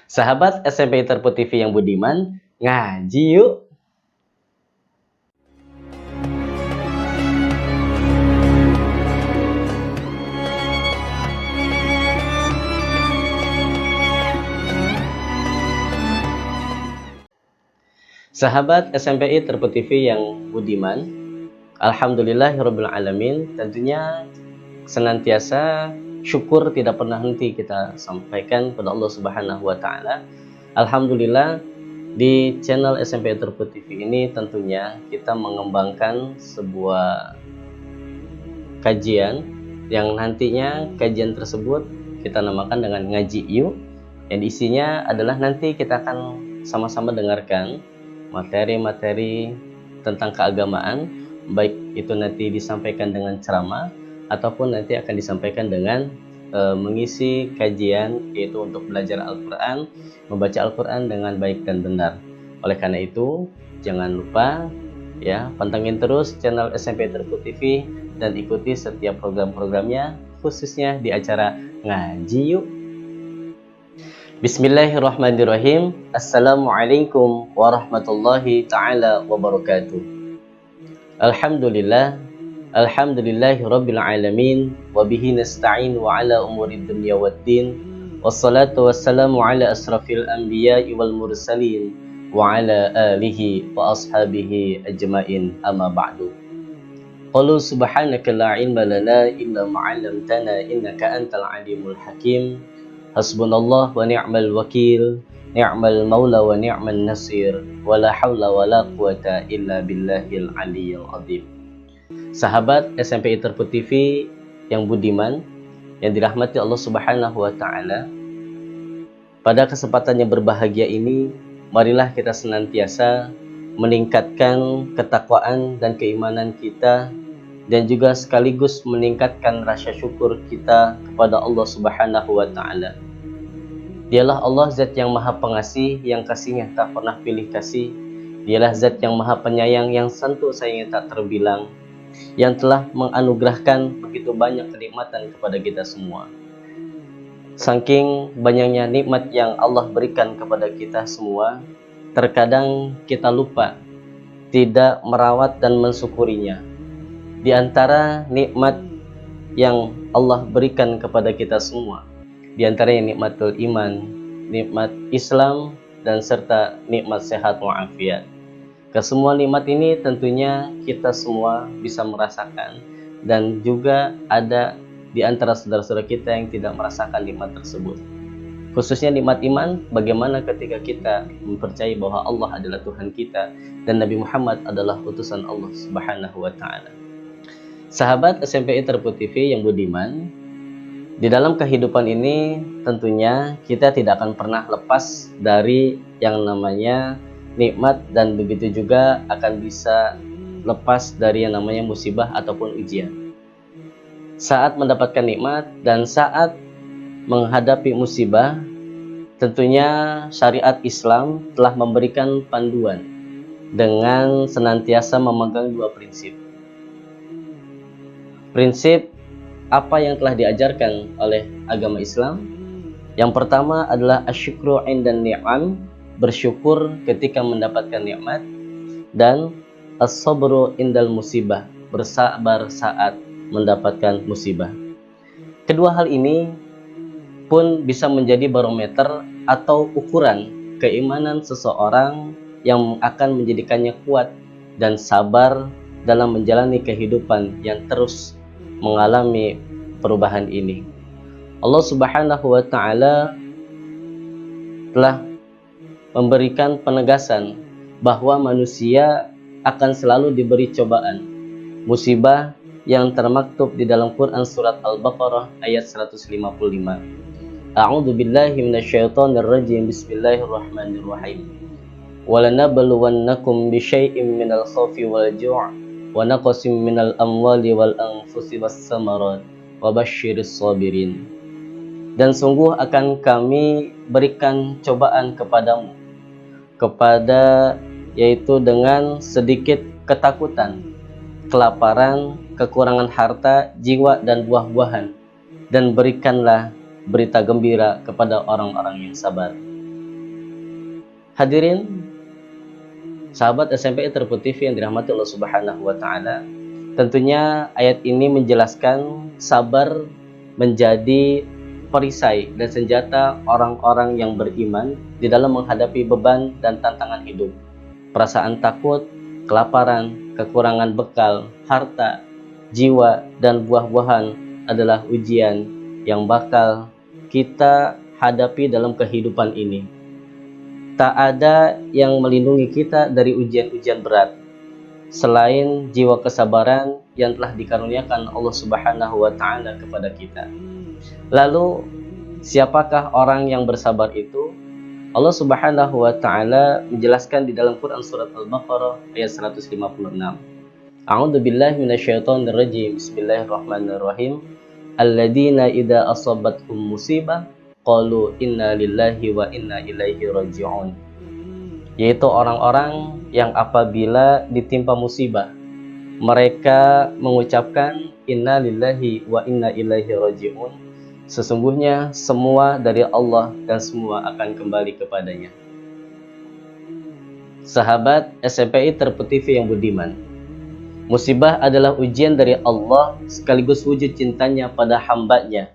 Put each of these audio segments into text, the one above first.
Sahabat SMP Interput TV yang budiman, ngaji yuk! Sahabat SMPI Interput TV yang budiman, Alhamdulillahirabbil alamin, tentunya senantiasa syukur tidak pernah henti kita sampaikan kepada Allah Subhanahu wa taala. Alhamdulillah, di channel SMP Interput TV ini tentunya kita mengembangkan sebuah kajian yang nantinya kajian tersebut kita namakan dengan ngaji yuk, yang isinya adalah nanti kita akan sama-sama dengarkan materi-materi tentang keagamaan, baik itu nanti disampaikan dengan ceramah ataupun nanti akan disampaikan dengan mengisi kajian, yaitu untuk belajar Al-Quran, membaca Al-Quran dengan baik dan benar. Oleh karena itu, jangan lupa ya, pantengin terus channel SMP Interput TV dan ikuti setiap program-programnya, khususnya di acara ngaji yuk. Bismillahirrahmanirrahim. Assalamualaikum warahmatullahi ta'ala wabarakatuh. Alhamdulillahi rabbil alamin, wabihi nasta'in wa ala umurid dunya waddin, wassalatu wassalamu ala asrafil anbiya'i wal mursalin wa ala alihi wa ashabihi ajma'in, amma ba'du. Qalu subhanaka la ilma lana illa ma'allamtana innaka antal alimul hakim. Hasbunallah wa ni'mal wakil, ni'mal maula wa ni'mal nasir, wa la hawla wa la quwata illa billahil aliyyil azim. Sahabat SMP Interput TV yang budiman, yang dirahmati Allah Subhanahu wa taala, pada kesempatan yang berbahagia ini, marilah kita senantiasa meningkatkan ketakwaan dan keimanan kita, dan juga sekaligus meningkatkan rasa syukur kita kepada Allah Subhanahu wa taala. Dialah Allah zat yang maha pengasih, yang kasihnya tak pernah pilih kasih. Dialah zat yang maha penyayang, yang sentuh sayangnya tak terbilang, yang telah menganugerahkan begitu banyak kenikmatan kepada kita semua. Saking banyaknya nikmat yang Allah berikan kepada kita semua, terkadang kita lupa tidak merawat dan mensyukurinya. Di antara nikmat yang Allah berikan kepada kita semua, di antaranya nikmatul iman, nikmat Islam, dan serta nikmat sehat wa'afiat. Kesemua nikmat ini tentunya kita semua bisa merasakan, dan juga ada di antara saudara-saudara kita yang tidak merasakan nikmat tersebut. Khususnya nikmat iman, bagaimana ketika kita mempercayai bahwa Allah adalah Tuhan kita dan Nabi Muhammad adalah utusan Allah Subhanahu wa taala. Sahabat SMP Interput TV yang budiman, di dalam kehidupan ini tentunya kita tidak akan pernah lepas dari yang namanya nikmat, dan begitu juga akan bisa lepas dari yang namanya musibah ataupun ujian. Saat mendapatkan nikmat dan saat menghadapi musibah, tentunya syariat Islam telah memberikan panduan dengan senantiasa memegang dua prinsip. Prinsip apa yang telah diajarkan oleh agama Islam. Yang pertama adalah asyukru indan ni'am, bersyukur ketika mendapatkan nikmat, dan as-sabru indal musibah, bersabar saat mendapatkan musibah. Kedua hal ini pun bisa menjadi barometer atau ukuran keimanan seseorang yang akan menjadikannya kuat dan sabar dalam menjalani kehidupan yang terus mengalami perubahan ini. Allah Subhanahu wa taala telah memberikan penegasan bahwa manusia akan selalu diberi cobaan, musibah yang termaktub di dalam Quran surat Al-Baqarah ayat 155. A'udzu billahi minasyaitonir rajim. Bismillahirrahmanirrahim. Walanabluwannakum bisyai'im minal khaufi wal ju' wa naqsim minal amwali wal anfusi was samarat wa basyiris sabirin. Dan sungguh akan kami berikan cobaan kepadamu, yaitu dengan sedikit ketakutan, kelaparan, kekurangan harta, jiwa, dan buah-buahan, dan berikanlah berita gembira kepada orang-orang yang sabar. Hadirin sahabat SMPI Terput TV yang dirahmati Allah Subhanahu wa taala, tentunya ayat ini menjelaskan sabar menjadi perisai dan senjata orang-orang yang beriman di dalam menghadapi beban dan tantangan hidup. Perasaan takut, kelaparan, kekurangan bekal, harta, jiwa, dan buah-buahan adalah ujian yang bakal kita hadapi dalam kehidupan ini. Tak ada yang melindungi kita dari ujian-ujian berat selain jiwa kesabaran yang telah dikaruniakan Allah Subhanahu wa taala kepada kita. Lalu, siapakah orang yang bersabar itu? Allah Subhanahu wa taala menjelaskan di dalam Quran surat Al-Baqarah ayat 156. A'udzu billahi minasyaitonir rajim. Bismillahirrahmanirrahim. Alladzina idza asabathum musibah qalu inna lillahi wa inna ilaihi raji'un. Yaitu orang-orang yang apabila ditimpa musibah, mereka mengucapkan inna lillahi wa inna ilaihi raji'un. Sesungguhnya semua dari Allah dan semua akan kembali kepadanya. Sahabat SMPI Terput TV yang budiman, musibah adalah ujian dari Allah sekaligus wujud cintanya pada hambanya.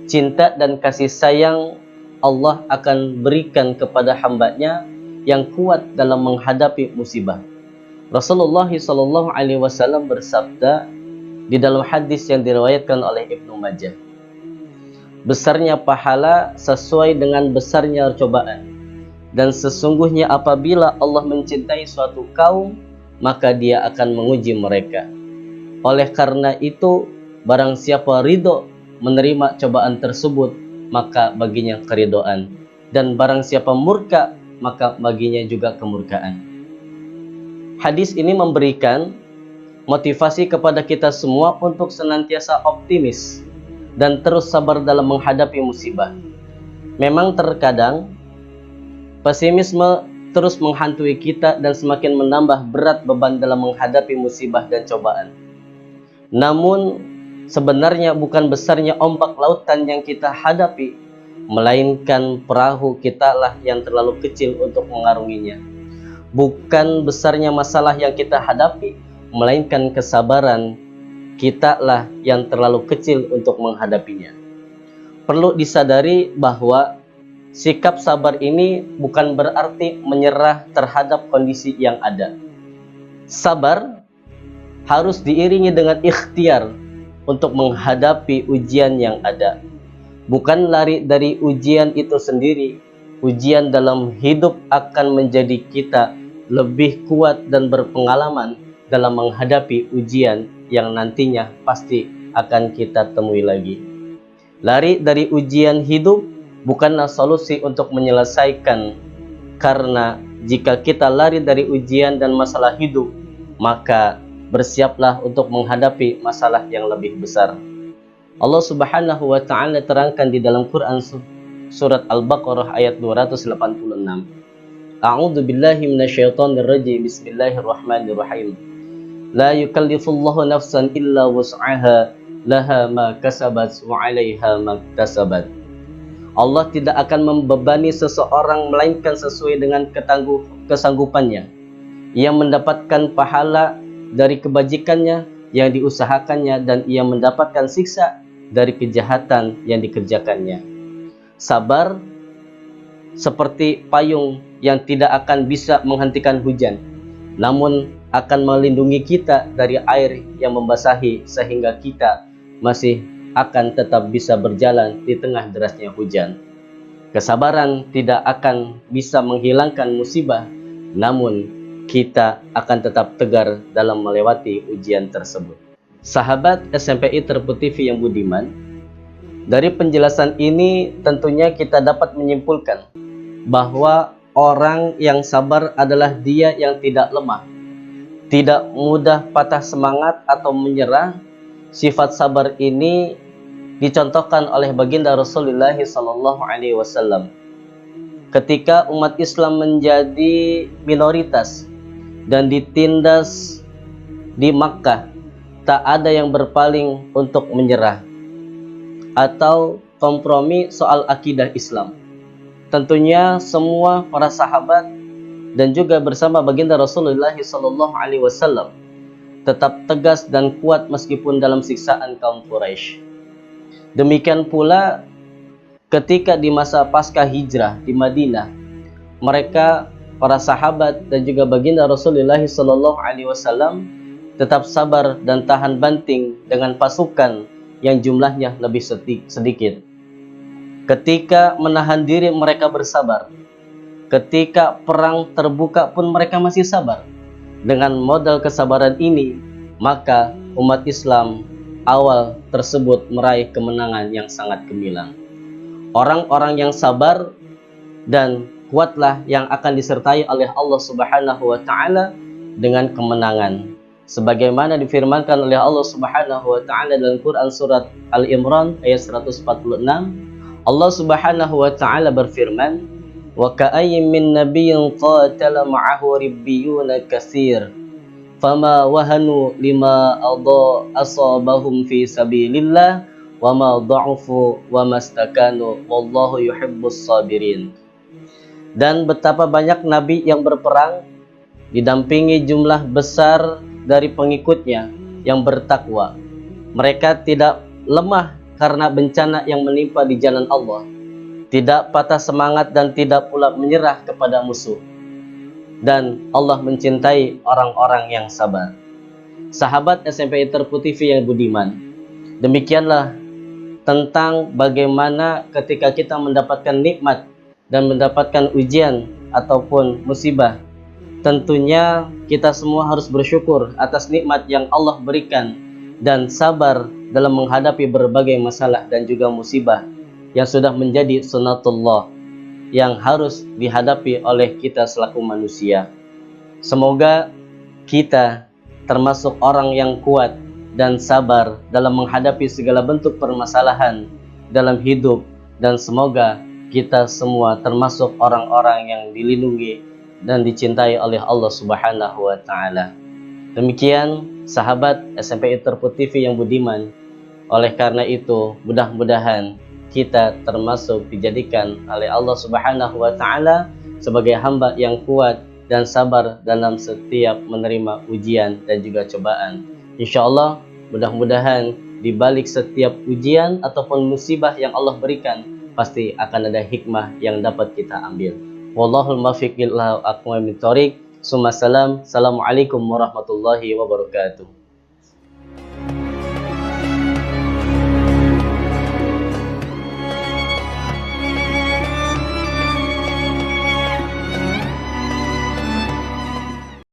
Cinta dan kasih sayang Allah akan berikan kepada hambanya yang kuat dalam menghadapi musibah. Rasulullah SAW bersabda di dalam hadis yang diriwayatkan oleh Ibnu Majah, besarnya pahala sesuai dengan besarnya cobaan, dan sesungguhnya apabila Allah mencintai suatu kaum, maka Dia akan menguji mereka. Oleh karena itu, barang siapa ridho menerima cobaan tersebut, maka baginya keridhaan, dan barang siapa murka, maka baginya juga kemurkaan. Hadis ini memberikan motivasi kepada kita semua untuk senantiasa optimis dan terus sabar dalam menghadapi musibah. Memang terkadang pesimisme terus menghantui kita dan semakin menambah berat beban dalam menghadapi musibah dan cobaan. Namun sebenarnya bukan besarnya ombak lautan yang kita hadapi, melainkan perahu kita lah yang terlalu kecil untuk mengarunginya. Bukan besarnya masalah yang kita hadapi, melainkan kesabaran kita lah yang terlalu kecil untuk menghadapinya. Perlu disadari bahwa sikap sabar ini bukan berarti menyerah terhadap kondisi yang ada. Sabar harus diiringi dengan ikhtiar untuk menghadapi ujian yang ada. Bukan lari dari ujian itu sendiri. Ujian dalam hidup akan menjadi kita lebih kuat dan berpengalaman dalam menghadapi ujian yang nantinya pasti akan kita temui lagi. Lari dari ujian hidup bukanlah solusi untuk menyelesaikan, karena jika kita lari dari ujian dan masalah hidup, maka bersiaplah untuk menghadapi masalah yang lebih besar. Allah Subhanahu wa taala terangkan di dalam Quran surat Al-Baqarah ayat 286. A'udzu billahi minasyaitonir rajim. Bismillahirrahmanirrahim. La yukallifullahu nafsan illa wus'aha, laha ma kasabat wa 'alaiha ma iktasabat. Allah tidak akan membebani seseorang melainkan sesuai dengan kesanggupannya. Ia mendapatkan pahala dari kebajikannya yang diusahakannya, dan ia mendapatkan siksa dari kejahatan yang dikerjakannya. Sabar seperti payung yang tidak akan bisa menghentikan hujan, namun akan melindungi kita dari air yang membasahi, sehingga kita masih akan tetap bisa berjalan di tengah derasnya hujan. Kesabaran tidak akan bisa menghilangkan musibah, namun kita akan tetap tegar dalam melewati ujian tersebut. Sahabat SMPI Terput TV yang budiman, dari penjelasan ini tentunya kita dapat menyimpulkan bahwa orang yang sabar adalah dia yang tidak lemah, tidak mudah patah semangat atau menyerah. Sifat sabar ini dicontohkan oleh baginda Rasulullah SAW. Ketika umat Islam menjadi minoritas dan ditindas di Makkah, tak ada yang berpaling untuk menyerah atau kompromi soal akidah Islam. tentunya semua para sahabat dan juga bersama baginda Rasulullah SAW tetap tegas dan kuat meskipun dalam siksaan kaum Quraisy. Demikian pula ketika di masa pasca hijrah di Madinah, mereka para sahabat dan juga baginda Rasulullah SAW tetap sabar dan tahan banting dengan pasukan yang jumlahnya lebih sedikit. Ketika menahan diri mereka bersabar. Ketika perang terbuka pun mereka masih sabar. Dengan modal kesabaran ini, maka umat Islam awal tersebut meraih kemenangan yang sangat gemilang. Orang-orang yang sabar dan kuatlah yang akan disertai oleh Allah Subhanahu wa taala dengan kemenangan. Sebagaimana difirmankan oleh Allah Subhanahu wa taala dalam Quran surat Al-Imran ayat 146, Allah Subhanahu wa taala berfirman, "Wa ka'ayyin min nabiyyin qatala ma'ahu ribbiyuna katsir, fama wahanu lima asabahum fi sabilillah, wa ma dha'ufu wa mastakanu, wallahu yuhibbus sabirin." Dan betapa banyak nabi yang berperang didampingi jumlah besar dari pengikutnya yang bertakwa. Mereka tidak lemah karena bencana yang menimpa di jalan Allah, tidak patah semangat dan tidak pula menyerah kepada musuh. Dan Allah mencintai orang-orang yang sabar. Sahabat SMP Interpu TV yang budiman, demikianlah tentang bagaimana ketika kita mendapatkan nikmat dan mendapatkan ujian ataupun musibah, tentunya kita semua harus bersyukur atas nikmat yang Allah berikan dan sabar dalam menghadapi berbagai masalah dan juga musibah yang sudah menjadi sunatullah yang harus dihadapi oleh kita selaku manusia. Semoga kita termasuk orang yang kuat dan sabar dalam menghadapi segala bentuk permasalahan dalam hidup, dan semoga kita semua termasuk orang-orang yang dilindungi dan dicintai oleh Allah Subhanahu wa taala. Demikian sahabat SMP Interpu TV yang budiman. Oleh karena itu, mudah-mudahan kita termasuk dijadikan oleh Allah Subhanahu wa taala sebagai hamba yang kuat dan sabar dalam setiap menerima ujian dan juga cobaan. Insyaallah, mudah-mudahan di balik setiap ujian ataupun musibah yang Allah berikan, pasti akan ada hikmah yang dapat kita ambil. Wallahul muwaffiq ila aqwamit thoriq. Assalamualaikum warahmatullahi wabarakatuh.